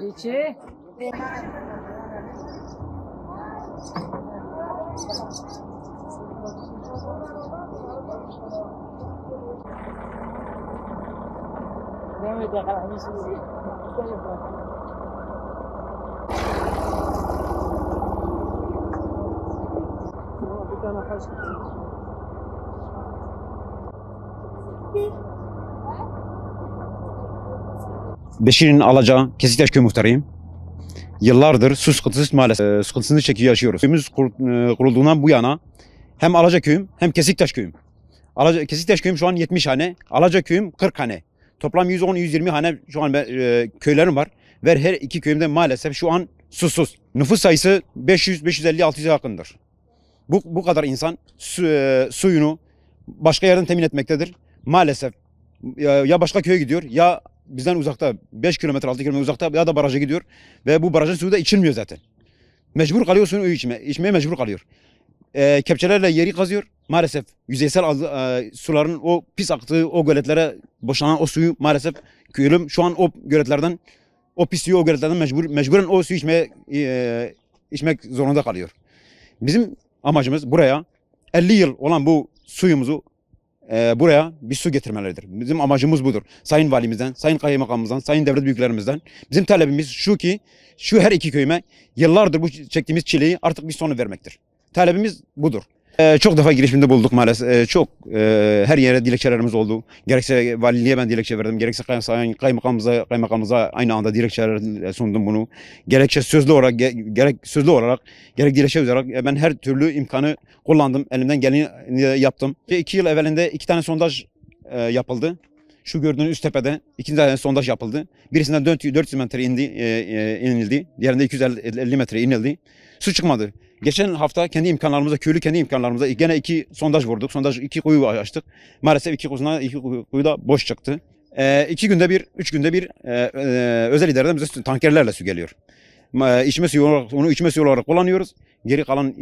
Dice? Devam et bakalım. Bir tane kaç. Beşir'in Alaca Kesiktaş Köy muhtarıyım. Yıllardır su sıkıntısı maalesef sıkıntısını çekiyor yaşıyoruz. Köyümüz kurulduğundan bu yana hem Alaca köyüm hem Kesiktaş köyüm. Kesiktaş köyüm şu an 70 hane, Alaca köyüm 40 hane. Toplam 110-120 hane şu an köylerim var. Ve her iki köyümde maalesef şu an susuz. Nüfus sayısı 500-550-600'e yakındır. Bu kadar insan suyunu başka yerden temin etmektedir. Maalesef ya başka köye gidiyor ya bizden uzakta 5 kilometre 6 kilometre uzakta ya da baraja gidiyor ve bu barajın suyu da içilmiyor zaten. Mecbur kalıyor suyunu içmeye mecbur kalıyor. Kepçelerle yeri kazıyor. Maalesef yüzeysel suların o pis aktığı o göletlere boşanan o suyu maalesef köylüm şu an o göletlerden o pis suyu o göletlerden mecburen o suyu içmek zorunda kalıyor. Bizim amacımız buraya 50 yıl olan bu suyumuzu buraya bir su getirmeleridir. Bizim amacımız budur. Sayın Valimizden, Sayın Kaymakamımızdan, Sayın Devlet Büyüklerimizden bizim talebimiz şu ki şu her iki köyüme yıllardır bu çektiğimiz çileyi artık bir sonu vermektir. Talebimiz budur. Çok defa girişimde bulduk maalesef. Çok her yere dilekçelerimiz oldu. Gerekse valiliğe ben dilekçe verdim. Gerekse Sayın Kaymakamımıza aynı anda dilekçeler sundum bunu. Gerekçe sözlü olarak gerek dilekçe olarak ben her türlü imkanı kullandım. Elimden geleni yaptım. 2 yıl evvelinde 2 tane sondaj yapıldı. Şu gördüğünüz üst tepede 2 tane sondaj yapıldı. Birisinden 400 metre inildi. Diğerinde 250 metre inildi. Su çıkmadı. Geçen hafta kendi imkanlarımızla, köylü kendi imkanlarımızla gene 2 sondaj vurduk. 2 kuyu açtık. Maalesef 2 kuyu da boş çıktı. 2 günde bir, 3 günde bir özel idareden bize tankerlerle su geliyor. İçme suyu olarak, onu içme suyu olarak kullanıyoruz. Geri kalan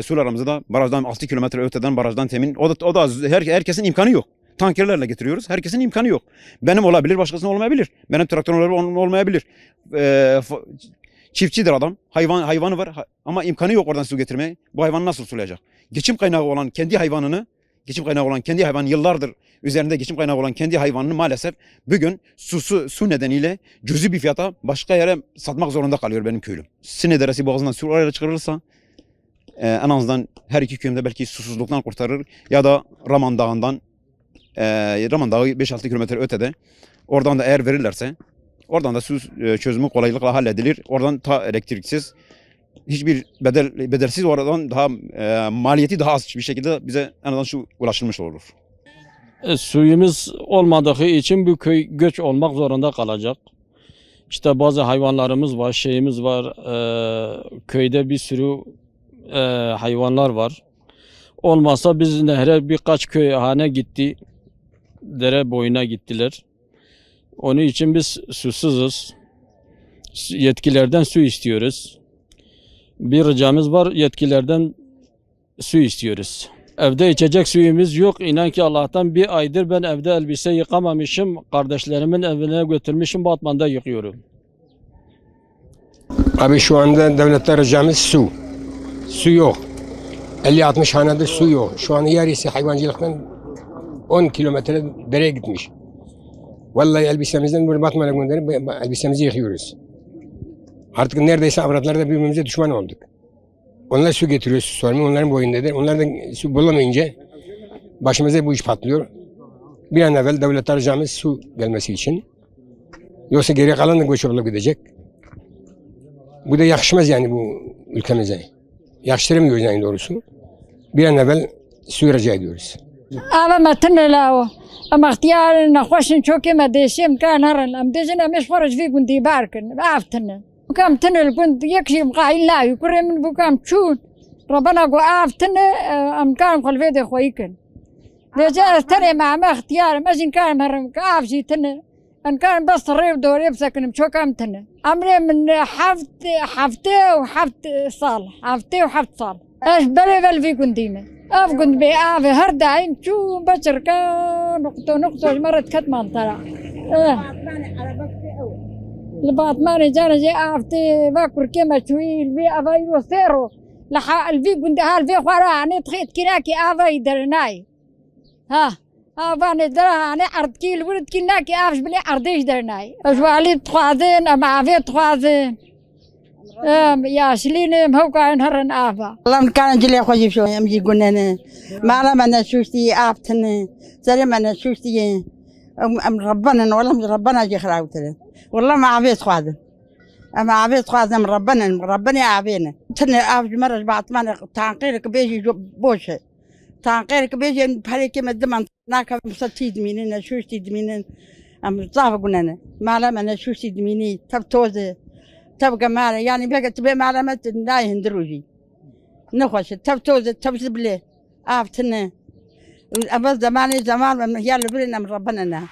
sularımızı da barajdan 6 kilometre öteden barajdan temin. O da herkesin imkanı yok. Tankerlerle getiriyoruz. Herkesin imkanı yok. Benim olabilir, başkasının olmayabilir. Benim traktörüm olmayabilir. Çiftçidir adam. Hayvanı var ama imkanı yok oradan su getirmeye. Bu hayvanı nasıl sulayacak? Geçim kaynağı olan kendi hayvanı yıllardır üzerinde geçim kaynağı olan kendi hayvanını maalesef bugün su nedeniyle cüzi bir fiyata başka yere satmak zorunda kalıyor benim köylüm. Sine Deresi boğazından su oraya çıkarılırsa en azından her iki köyümde belki susuzluktan kurtarır ya da Raman Dağı'ndan Raman Dağı 5-6 kilometre ötede oradan da eğer verirlerse oradan da su çözümü kolaylıkla halledilir. Oradan elektriksiz hiçbir bedelsiz oradan daha maliyeti daha az bir şekilde bize en azından su ulaşılmış olur. Suyumuz olmadığı için bu köy göç olmak zorunda kalacak. İşte bazı hayvanlarımız var, şeyimiz var. Köyde bir sürü hayvanlar var. Olmazsa biz nehre birkaç köy hane gitti. Dere boyuna gittiler. Onun için biz susuzuz. Yetkilerden su istiyoruz. Bir ricamız var, yetkilerden su istiyoruz. Evde içecek suyumuz yok. İnan ki Allah'tan bir aydır ben evde elbise yıkamamışım. Kardeşlerimin evine götürmüşüm, Batman'da yıkıyorum. Abi şu anda devletten ricamız su. Su yok. 50-60 hanede su yok. Şu an yarısı hayvancılıktan 10 kilometre dereye gitmiş. Vallahi elbisemizden böyle Batman'a gönderip elbisemizi yıkıyoruz. Artık neredeyse avratlarda birbirimize düşman olduk. Onlar su getiriyor, su sormuyor, onların boyundadır. Onlar da su bulamayınca başımıza bu iş patlıyor. Bir an evvel devlet arayacağımız su gelmesi için. Yoksa geri kalan da göç olup gidecek. Bu da yakışmaz yani bu ülkemize. Yakıştıramıyoruz yani doğrusu. Bir an evvel su rica ediyoruz. أنا ما تنلاو أما اختيار نخوشن شوكي ما ديشيم كان هرن أم ديشنا مش فرج في كنتي باركن عافتنا وكم تنل كنت يكشي مقاعين لا يكون من بكام تشون ربنا قو عافتنا أم كان خلفيدي خويكن ديجا تاني مع اختيار ما زين كان هرن كاف جيتنا أن كان بس الريف دوري بسكن بشو كام تنا أمري من حفتي وحفت صالح حفتي وحفت صالح ايش بلي في كنتيمه أفقد بآف هرد عين شو بشر كان نقطة مرت كتمان طلع الباطماني جانا جي آفتي باكر كيما شوي الفي أفايرو ثيرو لحا الفي كنت هالفي خوارا عني تخيط كناكي آفاي درناي ها آفاني درها عني عرض كيل ولد كناكي آفش بلي عرضيش درناي أجوالي تخوازين أما عفيت تخوازين يا شلين مهوكا نهرن آفا والله كان جلي خوجي شو يمجي قلنا ما لما أنا شوشتي آفتنا زي ما أنا شوشتي أم ربنا والله ربنا جي خلاوتنا والله ما عفيت خواذ أما عفيت خواذ من ربنا يعافينا تنا آف مرة بعد ما تنقيرك بيجي بوشة تنقيرك بيجي بحالي كما الدم ناكا مستي دمينين شوشتي دمينين أم صافا قلنا ما لما أنا شوشتي دميني تبتوزي تبقى معنا يعني بقى تبقى معلمات ناين دروجي نخش تبتوز تبزبلي آفتنا أبز زمان يلا برينا من ربنا